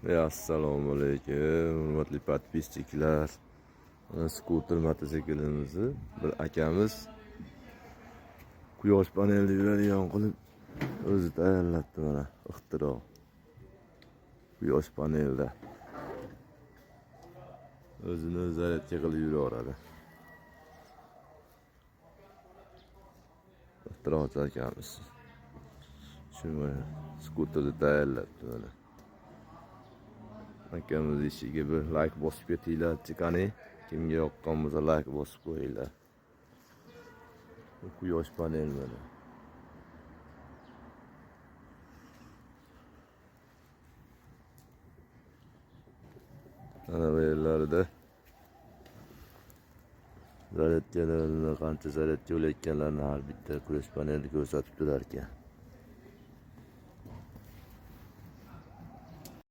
Assalomu alaykum, hurmatli podpisчиклар. Skuter mototsiklimizni bir akamiz quyosh panelli yuradigan qilib o'zi tayyorlatdi mana, ixtiro. Quyosh panelda o'zini zaryadga qilib yuraveradi. Ixtirochi akamiz. Shuni skuterni tayyorlatdi mana. Akamiz ishiga bir like bosib ketinglar, chiqani. Kimga yoqqan bo'lsa like bosib qo'yinglar. Quyosh panel mana. Ana bu yerlarda zaryadkalarni qancha zaryadka olayotganlarni har bitta quyosh panelni ko'rsatib turar ekan.